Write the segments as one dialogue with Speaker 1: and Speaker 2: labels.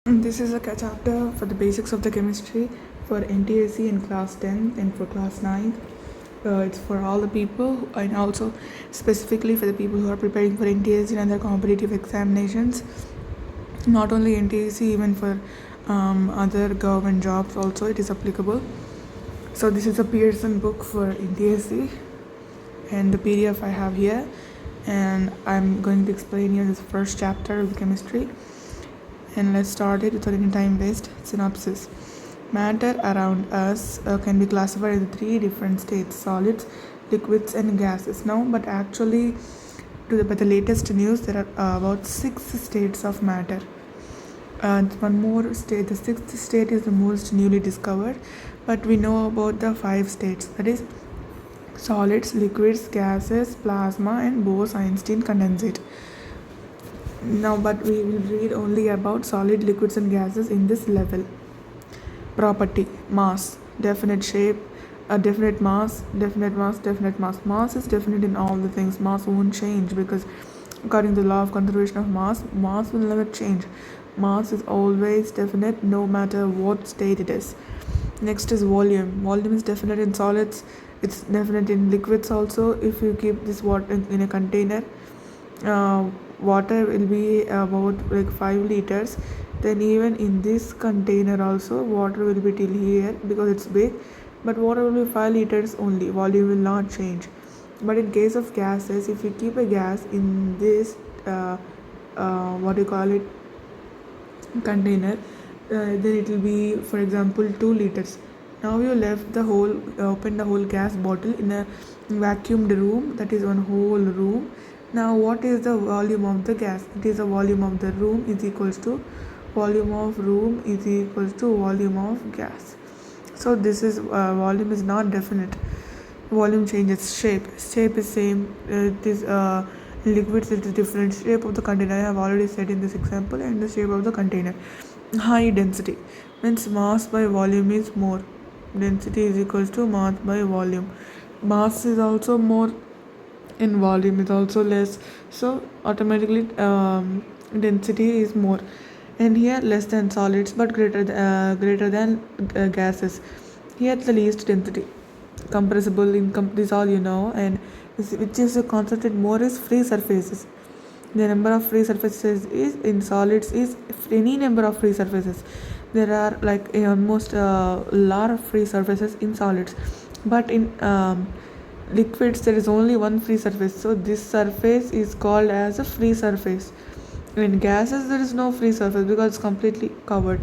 Speaker 1: This is a chapter for the basics of the chemistry for NTSC in class 10 and for class 9. It's for all the people and also specifically for the people who are preparing for NTSC and other competitive examinations. Not only NTSC, even for other government jobs also it is applicable. So this is a Pearson book for NTSC and the PDF I have here, and I'm going to explain you this first chapter of the chemistry. And let's start it without any time waste. Synopsis. Matter around us can be classified into three different states: solids, liquids, and gases. Now, but actually, by the latest news, there are about 6 states of matter. One more state, the sixth state is the most newly discovered, but we know about the 5 states, that is, solids, liquids, gases, plasma, and Bose-Einstein condensate. Now, but we will read only about solid, liquids, and gases in this level. Property: mass, definite shape, a definite mass, definite mass, definite mass. Mass is definite in all the things. Mass won't change because according to the law of conservation of mass, mass will never change. Mass is always definite no matter what state it is. Next is volume. Volume is definite in solids. It's definite in liquids also. If you keep this water in a container, water will be about like 5 liters. Then even in this container also water will be till here because it's big, but water will be 5 liters only. Volume will not change. But in case of gases, if you keep a gas in this what do you call it, container, then it will be, for example, 2 liters. Now you left the whole open the whole gas bottle in a vacuumed room, that is one whole room. Now what is the volume of the gas? It is the volume of the room is equals to volume of room is equals to volume of gas. So this is volume is not definite. Volume changes shape. Shape is same. It is liquids, it is different shape of the container. I have already said in this example, and the shape of the container. High density means mass by volume is more. Density is equals to mass by volume. Mass is also more in volume is also less, so automatically density is more. And here less than solids but greater than gases. Here the least density. Compressible, this all you know. And which is concentrated more is free surfaces. The number of free surfaces is in solids is any number of free surfaces. There are like almost a lot of free surfaces in solids, but in liquids there is only one free surface, so this surface is called as a free surface. In gases there is no free surface because it's completely covered.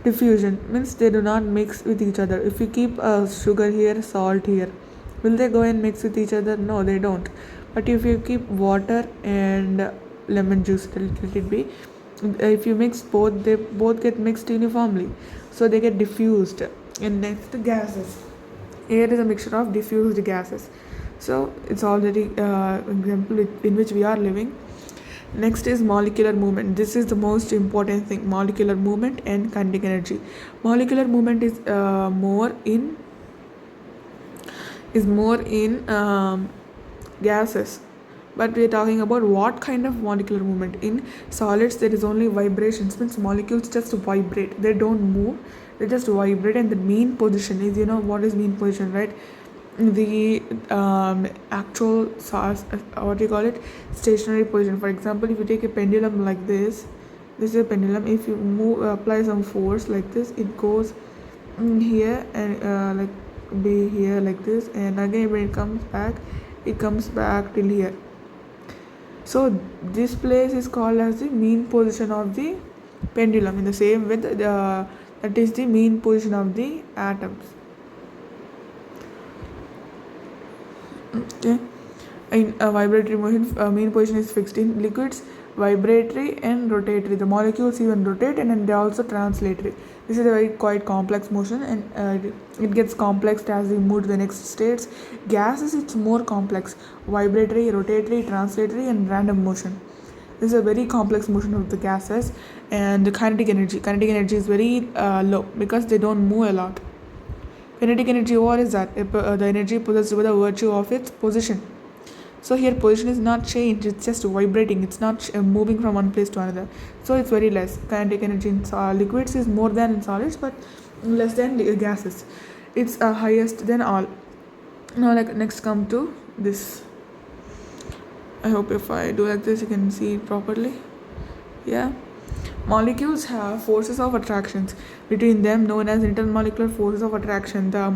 Speaker 1: Diffusion means they do not mix with each other. If you keep sugar here, salt here, will they go and mix with each other? No, they don't. But if you keep water and lemon juice, let it be, if you mix both, they both get mixed uniformly, so they get diffused. And next, gases. Air is a mixture of diffused gases, so it's already example in which we are living. Next is molecular movement. This is the most important thing: molecular movement and kinetic energy. Molecular movement is more in gases, but we are talking about what kind of molecular movement. In solids there is only vibrations, means molecules just vibrate, they don't move, they just vibrate. And the mean position is, you know what is mean position, right? The actual source, what do you call it, stationary position. For example, if you take a pendulum like this is a pendulum. If you apply some force like this, it goes here and like be here like this, and again when it comes back till here. So this place is called as the mean position of the pendulum. In the same way, that is the mean position of the atoms. Okay. In vibratory motion, mean position is fixed. In liquids, vibratory and rotatory. The molecules even rotate, and then they are also translatory. This is a very quite complex motion, and it gets complex as we move to the next states. Gases, it's more complex: vibratory, rotatory, translatory, and random motion. This is a very complex motion of the gases. And the kinetic energy. Kinetic energy is very low because they don't move a lot. Kinetic energy, what is that? The energy possessed by the virtue of its position. So here position is not changed, it's just vibrating, it's not moving from one place to another. So it's very less. Kinetic energy in liquids is more than in solids, but less than gases. It's highest than all. Now like next come to this. I hope if I do like this you can see it properly. Yeah. Molecules have forces of attractions between them known as intermolecular forces of attraction. The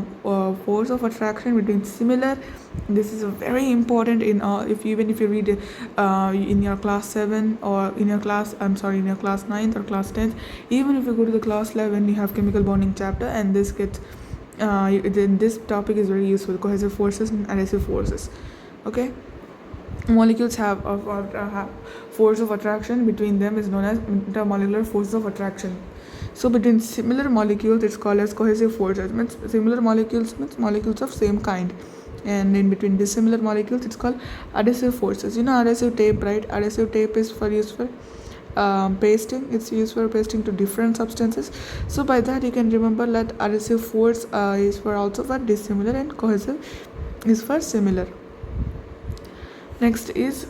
Speaker 1: force of attraction between similar, this is very important in even if you read in your class 7 or in your class in your class 9th or class 10th, even if you go to the class 11 you have chemical bonding chapter, and this gets then this topic is very useful, cohesive forces and adhesive forces. Okay. Molecules have force of attraction between them is known as intermolecular force of attraction. So between similar molecules it's called as cohesive forces. Means similar molecules means molecules of same kind, and in between dissimilar molecules it's called adhesive forces. You know adhesive tape, right? Adhesive tape is used for pasting. It's used for pasting to different substances. So by that you can remember that adhesive force is for also for dissimilar, and cohesive is for similar. Next is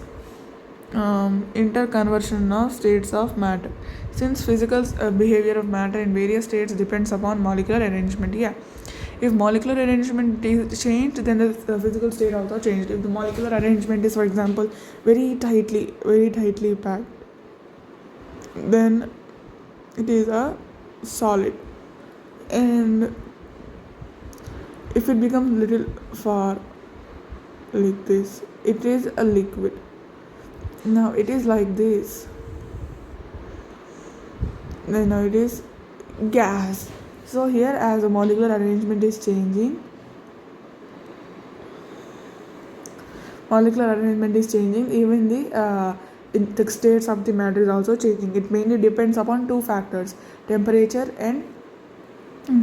Speaker 1: interconversion of states of matter. Since physical behavior of matter in various states depends upon molecular arrangement. Yeah, if molecular arrangement is changed, then the physical state also changed. If the molecular arrangement is, for example, very tightly packed, then it is a solid, and if it becomes little far like this, it is a liquid. Now it is like this, then now it is gas. So here as the molecular arrangement is changing, even the states of the matter is also changing. It mainly depends upon two factors: temperature and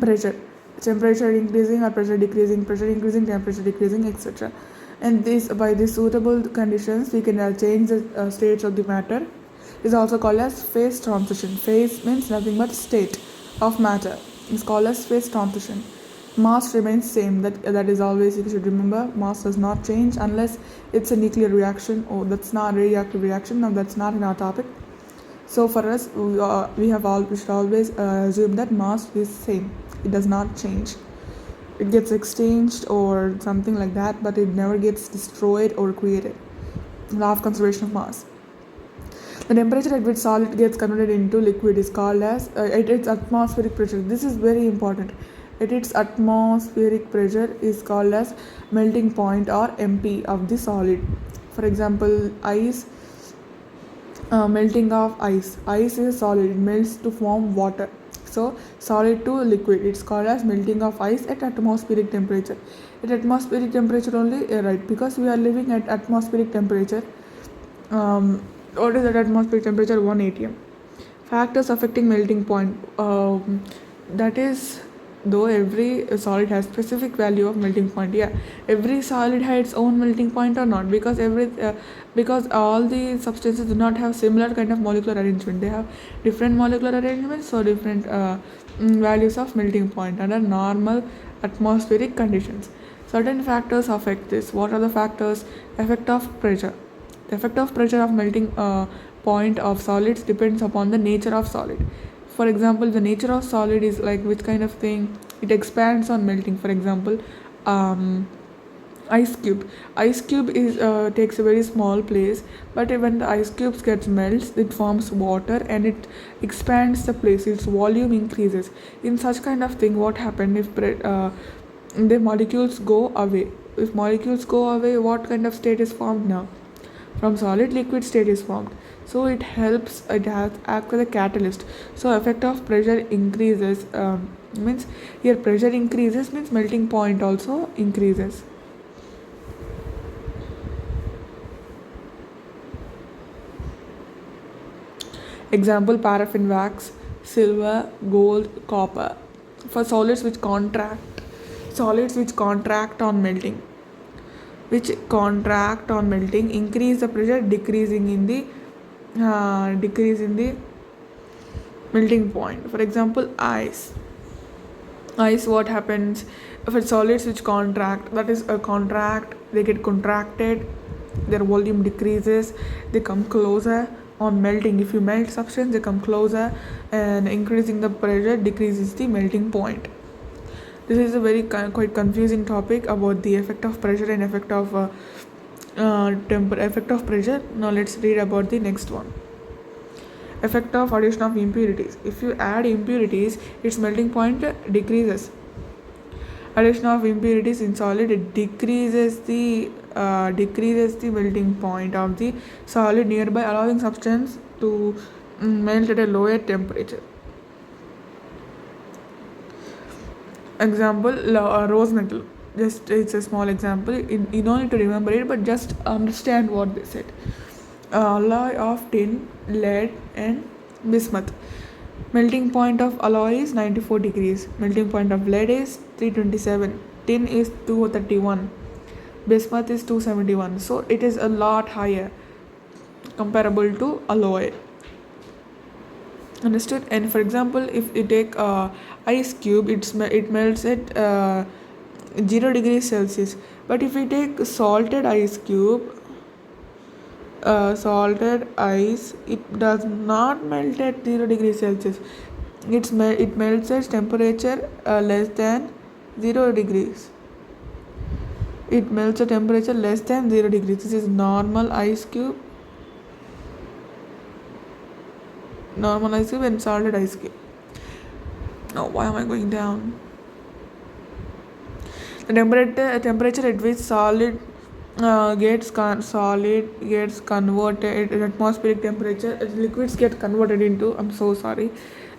Speaker 1: pressure. Temperature increasing or pressure decreasing, pressure increasing, temperature decreasing, etc. And this by these suitable conditions we can change the states of the matter. Is also called as phase transition. Phase means nothing but state of matter. It's called as phase transition. Mass remains same. That is always you should remember. Mass does not change unless it's a nuclear reaction. Oh, that's not a radioactive reaction. Now that's not in our topic. So for us, we should always assume that mass is same. It does not change. It gets exchanged or something like that, but it never gets destroyed or created. Law of conservation of mass. The temperature at which solid gets converted into liquid is called as at its atmospheric pressure. This is very important. At its atmospheric pressure is called as melting point or MP of the solid. For example, ice. Melting of ice. Ice is solid. It melts to form water. So solid to liquid. It's called as melting of ice at atmospheric temperature. At atmospheric temperature only, right? Because we are living at atmospheric temperature. What is that atmospheric temperature? 1 atm. Factors affecting melting point. That is, though every solid has specific value of melting point. Yeah, every solid has its own melting point or not, because because all the substances do not have similar kind of molecular arrangement. They have different molecular arrangements, so different values of melting point under normal atmospheric conditions. Certain factors affect this. What are the factors? Effect of pressure. The effect of pressure of melting point of solids depends upon the nature of solid. For example, the nature of solid is like which kind of thing? It expands on melting. For example, ice cube. Ice cube is takes a very small place, but when the ice cubes gets melts, it forms water and it expands the place. Its volume increases. In such kind of thing, what happens if the molecules go away? If molecules go away, what kind of state is formed now? From solid, liquid state is formed. So it helps. It has act as a catalyst. So effect of pressure increases. Means here pressure increases means melting point also increases. Example: paraffin wax, silver, gold, copper. For solids which contract on melting, increase the pressure, decrease in the melting point. For example, ice, what happens for solids which contract, that is a contract, they get contracted their volume decreases, they come closer. On melting, if you melt substance, they come closer, and increasing the pressure decreases the melting point. This is a very quite confusing topic about the effect of pressure and effect of effect of pressure. Now let's read about the next one. Effect of addition of impurities. If you add impurities, its melting point decreases. Addition of impurities in solid, it decreases the melting point of the solid nearby, allowing substance to melt at a lower temperature. Example, rose metal. Just it's a small example. You don't need to remember it, but just understand what they said. Alloy of tin, lead, and bismuth. Melting point of alloy is 94 degrees. Melting point of lead is 327. Tin is 231. Bismuth is 271. So it is a lot higher comparable to alloy. Understood? And for example, if you take ice cube, it melts at 0 degrees Celsius. But if you take salted ice cube, salted ice, it does not melt at 0 degrees Celsius. It melts at temperature less than 0 degrees. It melts at temperature less than 0 degrees. This is normal ice cube. Normal ice cube and salted ice cube. Now, why am I going down? The temperature at which solid gets converted at atmospheric temperature, liquids get converted into. I'm so sorry.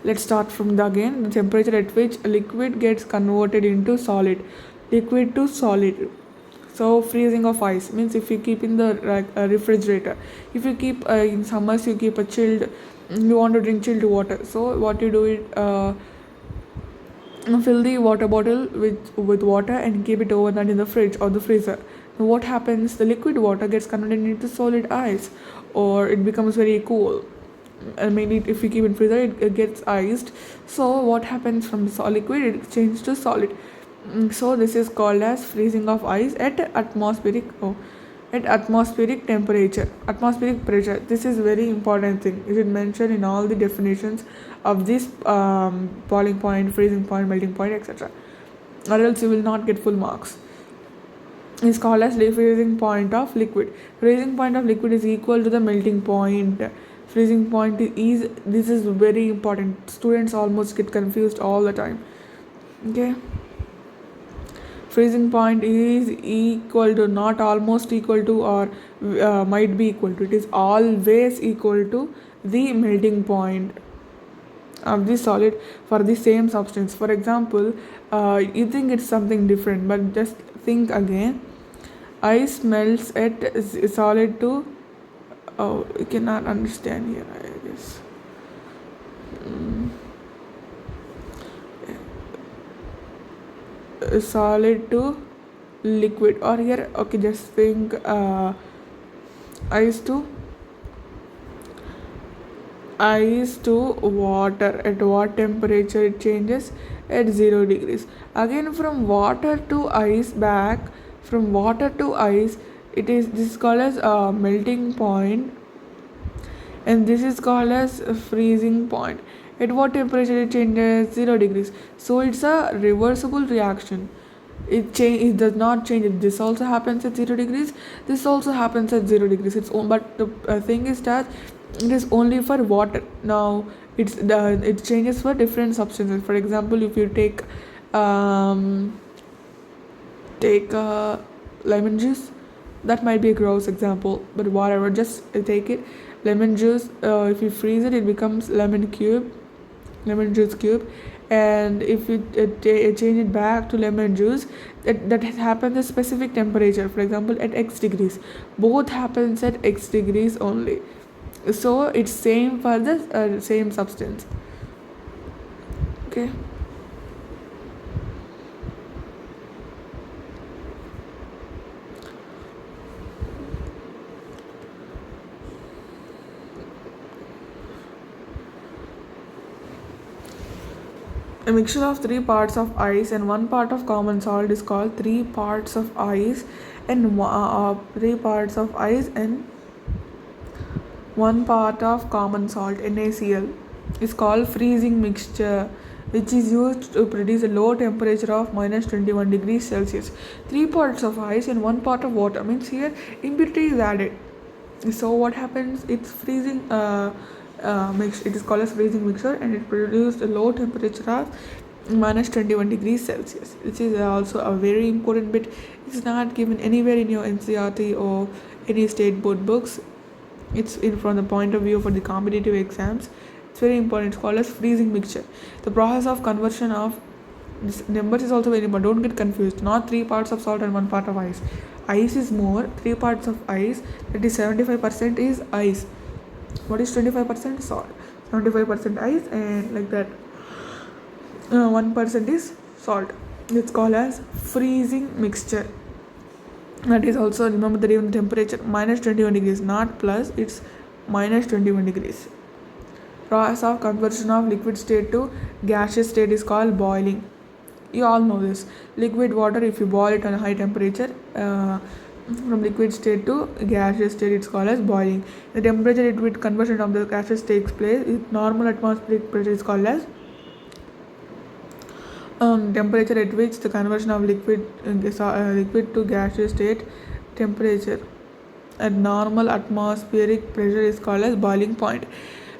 Speaker 1: Let's start from the again. The temperature at which liquid gets converted into solid, liquid to solid. So freezing of ice means if you keep in the refrigerator, if you keep in summers you keep a chilled, you want to drink chilled water. So what you do is fill the water bottle with water and keep it overnight in the fridge or the freezer. Now what happens? The liquid water gets converted into solid ice, or it becomes very cool. Maybe if you keep it in freezer, it gets iced. So what happens from the liquid? It changes to solid. So this is called as freezing of ice at atmospheric temperature, atmospheric pressure. This is very important thing. It is mentioned in all the definitions of this boiling point, freezing point, melting point, etc. Or else you will not get full marks. It's called as the freezing point of liquid. Freezing point of liquid is equal to the melting point. Freezing point is, this is very important. Students almost get confused all the time. Okay. Freezing point is equal to, not almost equal to, or might be equal to. It is always equal to the melting point of the solid for the same substance. For example, you think it's something different, but just think again. Ice melts at solid to, oh, you cannot understand here, I guess. Solid to liquid, or here, okay, just think ice to water. At what temperature it changes? At 0 degrees. Again, from water to ice, back from water to ice, this is called as melting point, and this is called as freezing point. At what temperature it changes? 0 degrees. So it's a reversible reaction. It does not change. This also happens at 0 degrees. This also happens at 0 degrees. But the thing is that it is only for water. Now it changes for different substances. For example, if you take lemon juice, that might be a gross example, but whatever, just take it. Lemon juice, if you freeze it, it becomes lemon juice cube. And if you change it back to lemon juice, that happens at specific temperature. For example, at X degrees. Both happens at X degrees only. So it's same for the same substance. Okay. A mixture of 3 parts of ice and 1 part of common salt is called 3 parts of ice and 3 parts of ice and 1 part of common salt NaCl is called freezing mixture, which is used to produce a low temperature of minus 21 degrees Celsius. 3 parts of ice and 1 part of water means here impurity is added. So what happens? It's freezing mix. It is called as freezing mixture, and it produced a low temperature of minus 21 degrees Celsius, which is also a very important bit. It's not given anywhere in your NCERT or any state board books. It's in from the point of view for the competitive exams. It's very important. It's called as freezing mixture. The process of conversion of this numbers is also very important. Don't get confused. Not 3 parts of salt and 1 part of ice. Ice is more. 3 parts of ice. That is 75% is ice. What is 25% salt? 75% ice and like that. 1% is salt. It's called as freezing mixture. That is also, remember that even the temperature minus 21 degrees, not plus, it's minus 21 degrees. Process of conversion of liquid state to gaseous state is called boiling. You all know this. Liquid water, if you boil it on a high temperature, from liquid state to gaseous state, it's called as boiling. The temperature at which conversion of the gases takes place with normal atmospheric pressure is called as temperature at which the conversion of liquid to gaseous state temperature at normal atmospheric pressure is called as boiling point.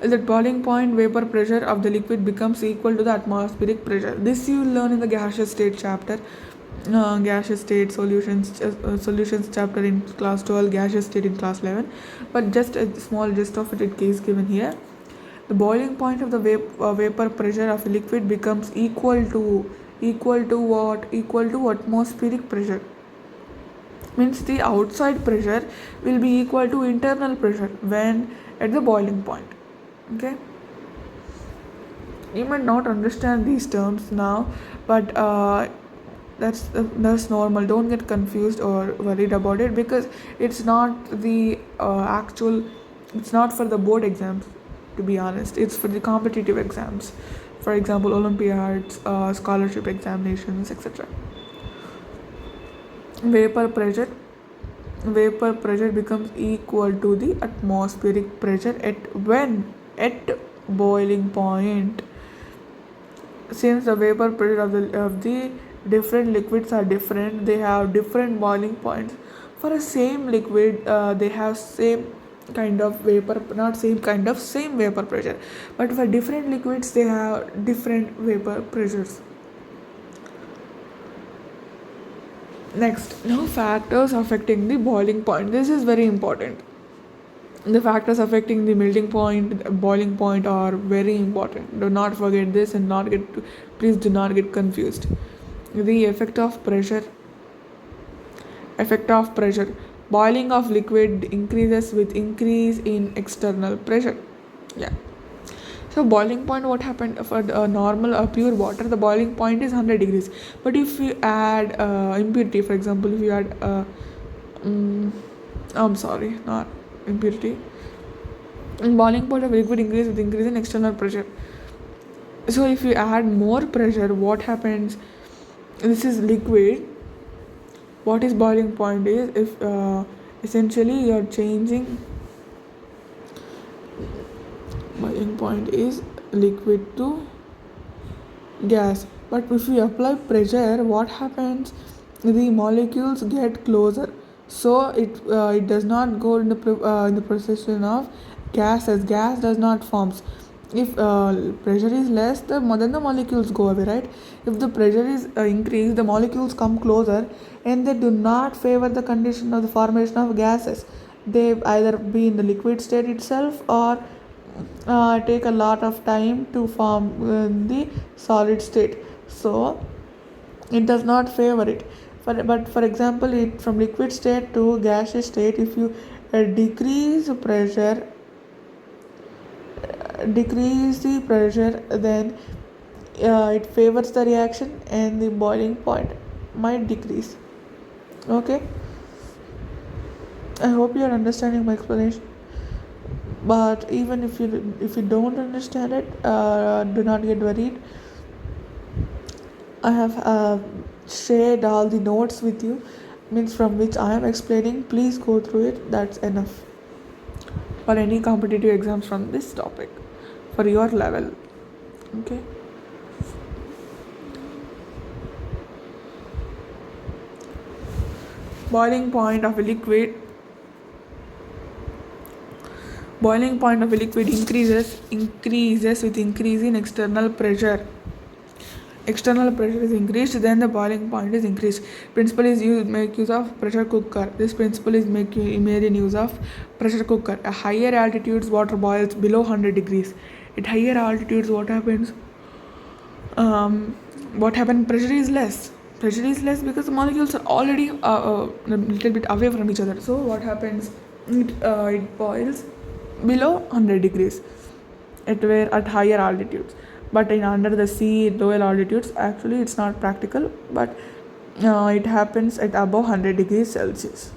Speaker 1: At that boiling point, vapor pressure of the liquid becomes equal to the atmospheric pressure. This you learn in the gaseous state chapter, gaseous state solutions chapter in class 12, gaseous state in class 11. But just a small gist of it is given here. The boiling point of the vapor pressure of a liquid becomes equal to what? Equal to atmospheric pressure. Means the outside pressure will be equal to internal pressure when at the boiling point. Okay. You might not understand these terms now, but that's normal. Don't get confused or worried about it, because it's not the actual. It's not for the board exams. To be honest, it's for the competitive exams, for example Olympiads, scholarship examinations, etc. Vapor pressure becomes equal to the atmospheric pressure at boiling point. Since the vapor pressure of the different liquids are different, they have different boiling points. For a same liquid, they have same kind of vapor, not same kind of, same vapor pressure, but for different liquids they have different vapor pressures. Next, now factors affecting the boiling point. This is very important. The factors affecting the melting point, boiling point are very important. Do not forget this and please do not get confused. The effect of pressure. Boiling of liquid increases with increase in external pressure. Yeah. So boiling point, what happened for the normal pure water, the boiling point is 100 degrees. But if you add impurity, for example, if you add not impurity, boiling point of liquid increase with increase in external pressure. So if you add more pressure, what happens? This is liquid. What is boiling point is, if essentially you are changing, boiling point is liquid to gas. But if you apply pressure, what happens? The molecules get closer, so it does not go in the procession of gas, as gas does not forms. If pressure is less, then the molecules go away, right? If the pressure is increased, the molecules come closer, and they do not favor the condition of the formation of gases. They either be in the liquid state itself, or take a lot of time to form the solid state. So it does not favor it. But for example, from liquid state to gaseous state, if you decrease the pressure, then it favors the reaction and the boiling point might decrease. Okay, I hope you are understanding my explanation. But even if you don't understand it, do not get worried. I have shared all the notes with you. means from which I am explaining. Please go through it. That's enough for any competitive exams from this topic for your level. Okay. Boiling point of a liquid. Boiling point of a liquid increases with increase in external pressure. External pressure is increased, then the boiling point is increased. Principle is make use of pressure cooker. This principle is make imagine use of pressure cooker. At higher altitudes, water boils below 100 degrees. At higher altitudes, what happens? Pressure is less. Pressure is less because the molecules are already a little bit away from each other. So what happens? It boils below 100 degrees at higher altitudes. But in under the sea, lower altitudes, actually it's not practical, but it happens at above 100 degrees Celsius.